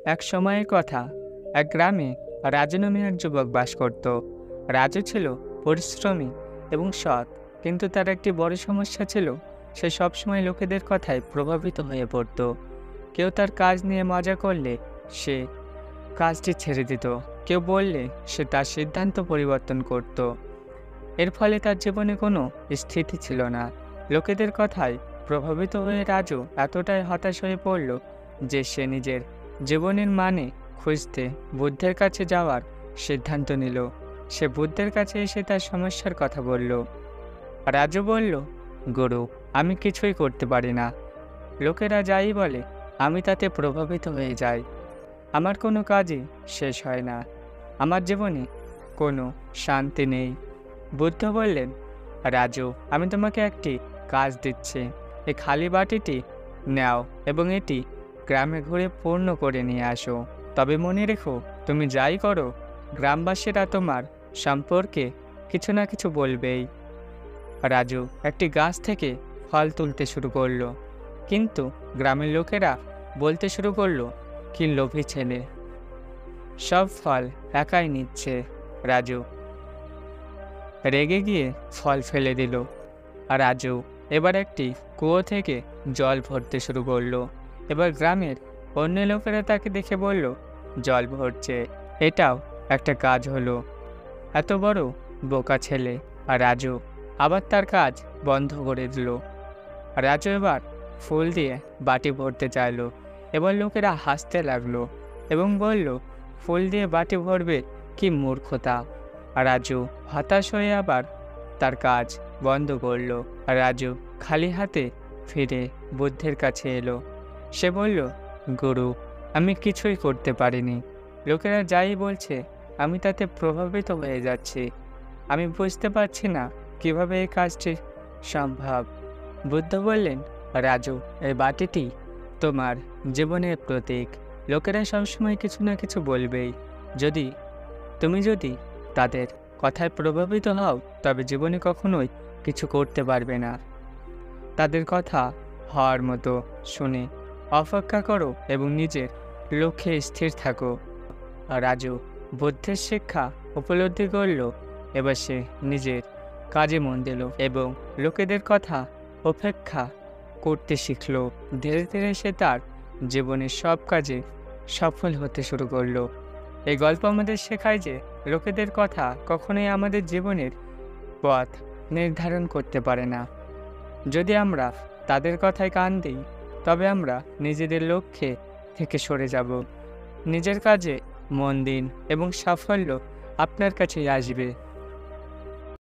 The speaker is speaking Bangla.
এক সময়ের কথা, এক গ্রামে রাজু নামে এক যুবক বাস করত। রাজু ছিল পরিশ্রমী এবং সৎ, কিন্তু তার একটি বড় সমস্যা ছিল, সে সবসময় লোকেদের কথায় প্রভাবিত হয়ে পড়ত। কেউ তার কাজ নিয়ে মজা করলে সে কাজটি ছেড়ে দিত, কেউ বললে সে তার সিদ্ধান্ত পরিবর্তন করত। এর ফলে তার জীবনে কোনো স্থিতি ছিল না। লোকেদের কথায় প্রভাবিত হয়ে রাজু এতটাই হতাশ হয়ে পড়ল যে সে নিজের জীবনের মানে খুঁজতে বুদ্ধের কাছে যাওয়ার সিদ্ধান্ত নিল। সে বুদ্ধের কাছে এসে তার সমস্যার কথা বলল। রাজু বলল, গুরু, আমি কিছুই করতে পারি না। লোকেরা যাই বলে আমি তাতে প্রভাবিত হয়ে যাই। আমার কোনো কাজই শেষ হয় না। আমার জীবনে কোনো শান্তি নেই। বুদ্ধ বললেন, রাজু, আমি তোমাকে একটি কাজ দিচ্ছি। এই খালি বাটিটি নাও এবং এটি গ্রামে ঘুরে পূর্ণ করে নিয়ে আসো। তবে মনে রেখো, তুমি যাই করো, গ্রামবাসীরা তোমার সম্পর্কে কিছু না কিছু বলবেই। রাজু একটি গাছ থেকে ফল তুলতে শুরু করলো, কিন্তু গ্রামের লোকেরা বলতে শুরু করলো, কি লোভী ছেলে, সব ফল একাই নিচ্ছে। রাজু রেগে গিয়ে ফল ফেলে দিল। আর রাজু এবার একটি কুয়ো থেকে জল ভরতে শুরু করলো। এবার গ্রামের অন্য লোকেরা তাকে দেখে বলল, জল ভরছে, এটাও একটা কাজ হলো। এত বড় বোকা ছেলে। আর রাজু আবার তার কাজ বন্ধ করে দিল। রাজু এবার ফুল দিয়ে বাটি ভরতে চাইলো। এবার লোকেরা হাসতে লাগলো এবং বলল, ফুল দিয়ে বাটি ভরবে, কি মূর্খতা। আর রাজু হতাশ হয়ে আবার তার কাজ বন্ধ করলো। আর রাজু খালি হাতে ফিরে বুদ্ধের কাছে এলো। সে বলল, গুরু, আমি কিছুই করতে পারিনি। লোকেরা যাই বলছে আমি তাতে প্রভাবিত হয়ে যাচ্ছি। আমি বুঝতে পারছি না কিভাবে এই কাজটি সম্ভব। বুদ্ধ বললেন, রাজু, এই বাটিটি তোমার জীবনের প্রতীক। লোকেরা সবসময় কিছু না কিছু বলবেই। তুমি যদি তাদের কথায় প্রভাবিত হও, তবে জীবনে কখনোই কিছু করতে পারবে না। তাদের কথা হওয়ার মতো শুনে অপেক্ষা করো এবং নিজের লক্ষ্যে স্থির থাকো। রাজু বুদ্ধের শিক্ষা উপলব্ধি করল। এবার সে নিজের কাজে মন দিল এবং লোকেদের কথা উপেক্ষা করতে শিখল। ধীরে ধীরে সে তার জীবনের সব কাজে সফল হতে শুরু করলো। এই গল্প আমাদের শেখায় যে লোকেদের কথা কখনোই আমাদের জীবনের পথ নির্ধারণ করতে পারে না। যদি আমরা তাদের কথায় কান দিই, তবে আমরা নিজেদের লক্ষ্যে থেকে সরে যাব। নিজের কাজে মন দিন এবং সাফল্য আপনার কাছেই আসবে।